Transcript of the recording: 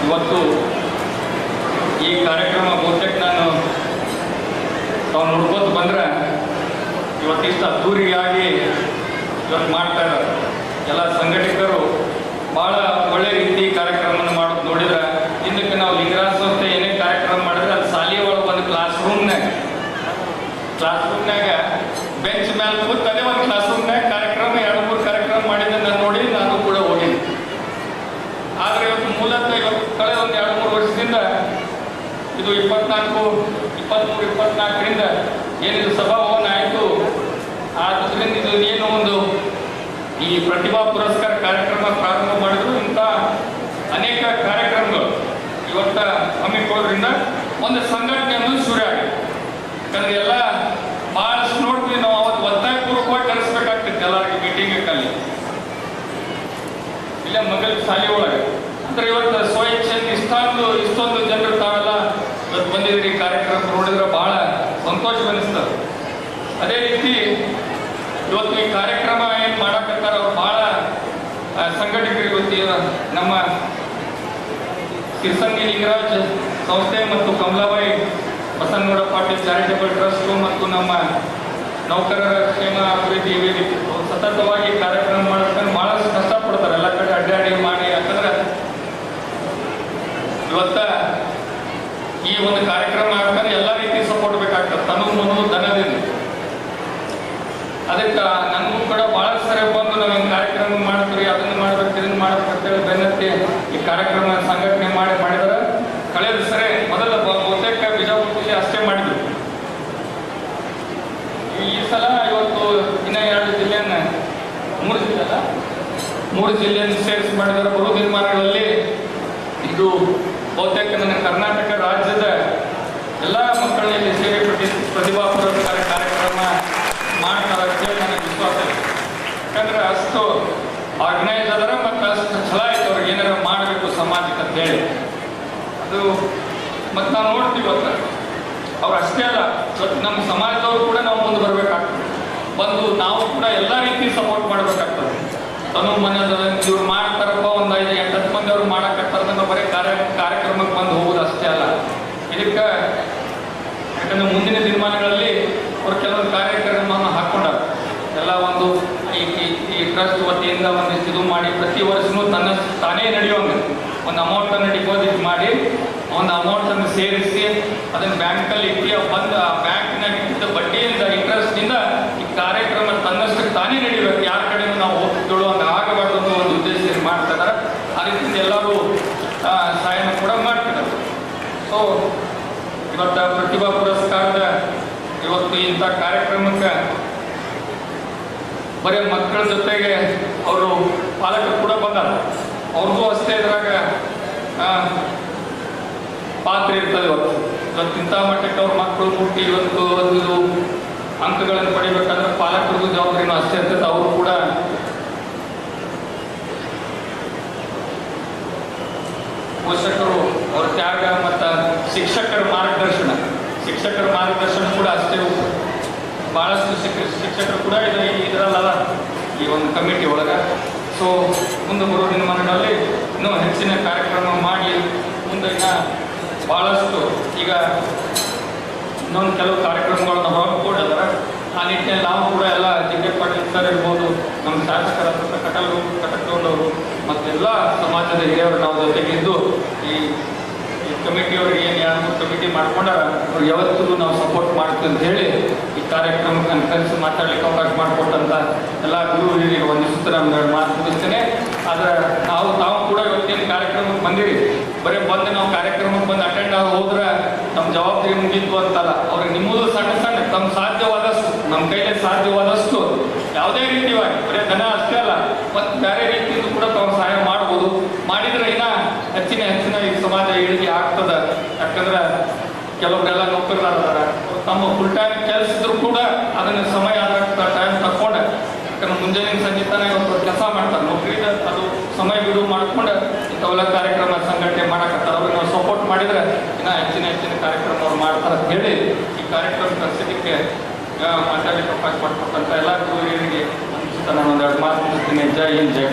ಇವತ್ತು ಈ ಕಾರ್ಯಕ್ರಮ ಬಹುತೇಕ ನಾನು ತಾವು ನೋಡ್ಕೋತ ಬಂದ್ರೆ ಇವತ್ತಿಷ್ಟು ಅದ್ದೂರಿಯಾಗಿ ಇವತ್ತು ಮಾಡ್ತಾ ಇದ್ದಾರೆ. ಎಲ್ಲ ಸಂಘಟಕರು ಭಾಳ ಒಳ್ಳೆ ರೀತಿ ಕಾರ್ಯಕ್ರಮವನ್ನು ಮಾಡೋದು ನೋಡಿದ್ರೆ, ಇದಕ್ಕೆ ನಾವು ಲಿಂಗರಾಜ ಸಂಸ್ಥೆ ಏನೇ ಕಾರ್ಯಕ್ರಮ ಮಾಡಿದ್ರೆ ಅದು ಶಾಲೆ ಒಳಗೆ ಒಂದು ಕ್ಲಾಸ್ ರೂಮ್ನಾಗ ಬೆಂಚ್ ಮೇಲೆ ಕೂತಲ್ಲೇ ಒಂದು ಕ್ಲಾಸ್ ರೂಮ್ನಾಗ ಕಾರ್ಯಕ್ರಮ 2-3 ಕಾರ್ಯಕ್ರಮ ಮಾಡಿದ್ದನ್ನು ನೋಡಿ ನಾನು ಕೂಡ ಹೋಗಿದ್ದೆ. ಆದರೆ ಇವತ್ತು ಮೂಲತಃ ಇವತ್ತು ಕಳೆದ ಒಂದು 2-3 ವರ್ಷದಿಂದ ಇದು 23-24ರಿಂದ ಏನಿದು ಸಭಾಭವನ ಆಯಿತು. ಆದ್ದರಿಂದ ಇದು ಏನು ಒಂದು ಈ ಪ್ರತಿಭಾ ಪುರಸ್ಕಾರ ಕಾರ್ಯಕ್ರಮ ಪ್ರಾರಂಭ ಮಾಡಿದ್ರು. ಇಂಥ ಅನೇಕ ಕಾರ್ಯಕ್ರಮಗಳು ಇವತ್ತು ಹಮ್ಮಿಕೊಳ್ಳೋದ್ರಿಂದ ಒಂದು ಸಂಘಟನೆ ಅನ್ನೋದು ಶುರು ಆಗಿದೆ. ಯಾಕಂದ್ರೆ ಎಲ್ಲ ಭಾಳಷ್ಟು ನೋಡ್ತೀವಿ ನಾವು, ಅವತ್ತು ಒತ್ತಾಯಪೂರ್ವಕವಾಗಿ ಕರೆಸ್ಬೇಕಾಗ್ತಿತ್ತು ಎಲ್ಲರಿಗೆ ಮೀಟಿಂಗಲ್ಲಿ ಇಲ್ಲ ಮಗಲ್ ಶಾಲೆ ಒಳಗೆ. ಅಂದ್ರೆ ಇವತ್ತು ಸ್ವಇಚ್ಛೆಯಿಂದ ಇಷ್ಟೊಂದು ಜನರು ತಾವೆಲ್ಲ ಇವತ್ತು ಬಂದಿದ್ದೀರಿ. ಕಾರ್ಯಕ್ರಮ ನೋಡಿದ್ರೆ ಬಹಳ ಸಂತೋಷ ಅನಿಸ್ತದೆ. ಅದೇ ರೀತಿ ಇವತ್ತು ಈ ಕಾರ್ಯಕ್ರಮ ಏನು ಮಾಡಕತ್ತಾರ ಅವ್ರು ಬಹಳ ಸಂಘಟಕರು. ಇವತ್ತು ನಮ್ಮ ಸಿರ್ಸಂಗಿ ಲಿಂಗರಾಜ್ ಸಂಸ್ಥೆ ಮತ್ತು ಕಮಲಾಬಾಯಿ ಬಸನಗೌಡ ಪಾಟೀಲ್ ಚಾರಿಟೇಬಲ್ ಟ್ರಸ್ಟ್ ಮತ್ತು ನಮ್ಮ ನೌಕರರ ಕ್ಷೇಮ ಅಭಿವೃದ್ಧಿ ವೇದಿಕೆ ಸತತವಾಗಿ ಕಾರ್ಯಕ್ರಮ ಮಾಡ್ಕೊಂಡು ಬಹಳಷ್ಟು ಕಷ್ಟಪಡ್ತಾರೆ. ಎಲ್ಲ ಕಡೆ ಅಡ್ಡಾಡಿ ಮಾಡಿ. ಯಾಕಂದ್ರೆ ಇವತ್ತ ಈ ಒಂದು ಕಾರ್ಯಕ್ರಮ ಆಗ್ತಾರೆ ಎಲ್ಲ ರೀತಿ ಸಪೋರ್ಟ್ ಬೇಕಾಗ್ತದೆ, ತನು ಮನು ಧನದಿಂದ. ಅದಕ್ಕೆ ನನಗೂ ಕೂಡ ಬಹಳ ಸರಿ ಬಂದು ನಾವು ಹಿಂಗೆ ಕಾರ್ಯಕ್ರಮ ಮಾಡ್ತೀವಿ, ಅದನ್ನು ಮಾಡ್ಬೇಕು ಇದನ್ನು ಮಾಡ್ಬೇಕು ಅಂತೇಳಿ ಬೆನ್ನತ್ತಿ ಈ ಕಾರ್ಯಕ್ರಮ ಸಂಘಟನೆ ಮಾಡಿದಾರೆ. ಕಳೆದ ಸರಿ ಮೊದಲ ಬಹುತೇಕ ಬಿಜಾಪುರದಲ್ಲಿ ಅಷ್ಟೇ ಮಾಡಿದ್ರು. ಈ ಸಲ ಇವತ್ತು ಇನ್ನ 2 ಜಿಲ್ಲೆಯನ್ನ 3 ಜಿಲ್ಲೆಯನ್ನು ಸೇರಿಸಿ ಮಾಡಿದ್ದಾರೆ. ಬರುವ ದಿನಮಾನಗಳಲ್ಲಿ ಇದು ಬಹುತೇಕ ನನ್ನ ಕರ್ನಾಟಕ ರಾಜ್ಯದ ಎಲ್ಲ ಮಕ್ಕಳಲ್ಲಿ ಸೇರಿ ಪ್ರತಿಭಾ ಪುರಸ್ಕಾರ ಕಾರ್ಯಕ್ರಮ ಮಾಡ್ತಾರೆ ಅಂತೇಳಿ ನನಗೆ ವಿಶ್ವಾಸ ಇದೆ. ಯಾಕಂದ್ರೆ ಅಷ್ಟು ಆರ್ಗನೈಸ್ ಅದರ ಮತ್ತು ಅಷ್ಟು ಛಲ ಆಯ್ತು ಅವ್ರಿಗೆ ಏನಾರ ಮಾಡಬೇಕು ಸಮಾಜಕ್ಕೆ ಅಂತೇಳಿ. ಅದು ಮತ್ತು ನಾವು ನೋಡ್ತೀವಿ ಇವತ್ತು ಅವ್ರು ಅಷ್ಟೇ ಅಲ್ಲ, ಇವತ್ತು ನಮ್ಮ ಸಮಾಜದವ್ರು ಕೂಡ ನಾವು ಮುಂದೆ ಬರಬೇಕಾಗ್ತದೆ. ಬಂದು ನಾವು ಕೂಡ ಎಲ್ಲ ರೀತಿ ಸಪೋರ್ಟ್ ಮಾಡಬೇಕಾಗ್ತದೆ. ತನು ಮನದ ಇವ್ರು ಮಾಡ್ತಾರಪ್ಪ ಒಂದು 5-8 ಮಂದಿ ಅವ್ರು ಮಾಡಕ್ಕಾಗ್ತಾರೆ. ನಾವು ಬರೀ ಕಾರ್ಯಕ್ರಮಕ್ಕೆ ಬಂದು ಹೋಗೋದು ಅಷ್ಟೇ ಅಲ್ಲ. ಇದಕ್ಕೆ ಯಾಕಂದ್ರೆ ಮುಂದಿನ ದಿನಮಾನಗಳಲ್ಲಿ ಅವ್ರು ಕೆಲವೊಂದು ಕಾರ್ಯಕ್ರಮವನ್ನು ಹಾಕ್ಕೊಂಡಾರ. ಎಲ್ಲ ಒಂದು ಈ ಟ್ರಸ್ಟ್ ವತಿಯಿಂದ ಒಂದಿಷ್ಟು ಇದು ಮಾಡಿ ಪ್ರತಿ ವರ್ಷವೂ ತಾನೇ ನಡೆಯುವಂಗೆ ಒಂದು ಅಮೌಂಟನ್ನು ಡಿಪಾಸಿಟ್ ಮಾಡಿ ಒಂದು ಅಮೌಂಟನ್ನು ಸೇರಿಸಿ ಅದನ್ನು ಬ್ಯಾಂಕಲ್ಲಿ ಇಟ್ಟು ಬಂದು ಆ ಬ್ಯಾಂಕ್ನಾಗ ಇಟ್ಟಿದ್ದ ಬಡ್ಡಿಯಿಂದ ಇಂಟ್ರೆಸ್ಟ್ನಿಂದ ಈ ಕಾರ್ಯಕ್ರಮ ತನ್ನಷ್ಟಕ್ಕೆ ತಾನೇ ನಡೀಬೇಕು. ಯಾರ ಕಡೆಯೂ ನಾವು ಹೋಗ್ತಿದ್ದಳು ಹಂಗೆ ಆಗಬಾರ್ದು ಅನ್ನೋ ಒಂದು ಉದ್ದೇಶದಲ್ಲಿ ಮಾಡ್ತಿದ್ದಾರೆ. ಆ ರೀತಿಯಿಂದ ಎಲ್ಲರೂ ಸಹಾಯನ ಕೂಡ ಮಾಡ್ತಿದ್ದಾರೆ. ಸೊ ಇವತ್ತು ಪ್ರತಿಭಾ ಪುರಸ್ಕಾರದ ಇವತ್ತು ಇಂಥ ಕಾರ್ಯಕ್ರಮಕ್ಕೆ ಬರೀ ಮಕ್ಕಳ ಜೊತೆಗೆ ಅವರು ಪಾಲಕರು ಕೂಡ ಬಂದಾರ. ಅವ್ರಿಗೂ ಅಷ್ಟೇ ಇದ್ರಾಗ ಪಾತ್ರ ಇರ್ತದೆ. ಇವತ್ತು ಇಂಥ ಮಟ್ಟಕ್ಕೆ ಅವ್ರ ಮಕ್ಕಳು ಮುಟ್ಟಿ ಇವತ್ತು ಒಂದು ಅಂಕಗಳನ್ನು ಪಡಿಬೇಕಾದ್ರೆ ಪಾಲಕರಿಗೂ ಜವಾಬ್ದಾರಿನೂ ಅಷ್ಟೇ ಇರ್ತದೆ. ಅವರು ಕೂಡ ಪೋಷಕರು ಅವ್ರ ತ್ಯಾಗ ಮತ್ತು ಶಿಕ್ಷಕರ ಮಾರ್ಗದರ್ಶನ ಕೂಡ ಅಷ್ಟೇ. ಭಾಳಷ್ಟು ಶಿಕ್ಷಕರು ಕೂಡ ಇದರಲ್ಲ ಈ ಒಂದು ಕಮಿಟಿ ಒಳಗೆ. ಸೊ ಮುಂದೆ ಬರುವ ದಿನಮಾನಗಳಲ್ಲಿ ಇನ್ನೂ ಹೆಚ್ಚಿನ ಕಾರ್ಯಕ್ರಮ ಮಾಡಿ ಮುಂದೆ ಇನ್ನು ಭಾಳಷ್ಟು ಈಗ ಇನ್ನೊಂದು ಕೆಲವು ಕಾರ್ಯಕ್ರಮಗಳನ್ನ ಹೊರಗೆ ಆ ನಿಟ್ಟಿನಲ್ಲಿ ನಾವು ಕೂಡ ಎಲ್ಲ ಜಿಲ್ಲೆ ಪಾಟೀಲ್ ಸರ್ ಇರ್ಬೋದು, ನಮ್ಮ ಶಾಸಕರಾದಂಥ ಕಟಕದವರು ಮತ್ತೆಲ್ಲ ಸಮಾಜದ ಹಿರಿಯವರು ನಾವು ಜೊತೆಗಿದ್ದು ಈ ಕಮಿಟಿಯವ್ರಿಗೆ ಏನು 2-3 ಕಮಿಟಿ ಮಾಡ್ಕೊಂಡಾರ ಅವ್ರು ಯಾವತ್ತೂ ನಾವು ಸಪೋರ್ಟ್ ಮಾಡ್ತೀವಿ ಅಂತ ಹೇಳಿ ಈ ಕಾರ್ಯಕ್ರಮಕ್ಕೆ ನಾನು ಕರೆಸಿ ಮಾತಾಡ್ಲಿಕ್ಕೆ ಅವಕಾಶ ಮಾಡಿಕೊಟ್ಟಂತ ಎಲ್ಲ ಗುರು ಹಿರಿಯರಿಗೆ ಒಂದಿಷ್ಟು ನಾನು ಮಾತು ಮುಗಿಸ್ತೇನೆ. ಆದರೆ ತಾವು ಕೂಡ ಇವತ್ತೇನು ಕಾರ್ಯಕ್ರಮಕ್ಕೆ ಬಂದಿರಿ, ಬರೀ ಬಂದು ನಾವು ಕಾರ್ಯಕ್ರಮಕ್ಕೆ ಬಂದು ಅಟೆಂಡ್ ಆಗಿ ಹೋದ್ರೆ ನಮ್ಮ ಜವಾಬ್ದಾರಿ ಮುಗಿತು ಅಂತಲ್ಲ. ಅವ್ರಿಗೆ ನಿಮ್ಮದು ಸಣ್ಣ ತಮ್ಮ ಸಾಧ್ಯವಾದಷ್ಟು, ನಮ್ಮ ಕೈಲಿ ಸಾಧ್ಯವಾದಷ್ಟು ಯಾವುದೇ ರೀತಿಯಾಗಿ ಬರೀ ಧನ ಅಷ್ಟೇ ಅಲ್ಲ ಮತ್ತು ಬೇರೆ ರೀತಿಯಿಂದ ಕೂಡ ತಾವು ಸಹಾಯ ಮಾಡ್ಬೋದು. ಮಾಡಿದರೆ ಇನ್ನೂ ಹೆಚ್ಚಿನ ಈ ಸಮಾಜ ಏಳಿಗೆ ಆಗ್ತದೆ. ಯಾಕಂದ್ರೆ ಕೆಲವರೆಲ್ಲ ನೌಕರದಾರ ತಮ್ಮ ಫುಲ್ ಟೈಮ್ ಕೆಲಸ ಇದ್ರು ಕೂಡ ಅದನ್ನು ಸಮಯ ಆದ ಟೈಮ್ ತಕ್ಕೊಂಡು, ಯಾಕಂದ್ರೆ ಮುಂಜಾನೆ ಸಂಜೆ ತಾನೇ ಕೆಲಸ ಮಾಡ್ತಾರೆ ನೌಕರಿದ, ಅದು ಸಮಯ ಬಿಡು ಮಾಡ್ಕೊಂಡು ಇಂಥವೆಲ್ಲ ಕಾರ್ಯಕ್ರಮ ಸಂಘಟನೆ ಮಾಡಕತ್ತಾರೆ. ಅವ್ರಿಗೆ ನಾವು ಸಪೋರ್ಟ್ ಮಾಡಿದರೆ ಇನ್ನೂ ಹೆಚ್ಚಿನ ಕಾರ್ಯಕ್ರಮ ಅವ್ರು ಮಾಡ್ತಾರೆ ಅಂತ ಹೇಳಿ ಈ ಕಾರ್ಯಕ್ರಮ ಕಲಿಸೋದಕ್ಕೆ ಮಾತಾಡಲಿಕ್ಕೆ ಅವಕಾಶ ಮಾಡಿಕೊಟ್ಟಂಥ ಎಲ್ಲ ಗುರುಗಳಿಗೆ ನಾನು ಒಂದೆರಡು ಮಾತು ಮುಗಿಸ್ತೀನಿ. ಜೈ ಹಿಂದ್, ಜೈ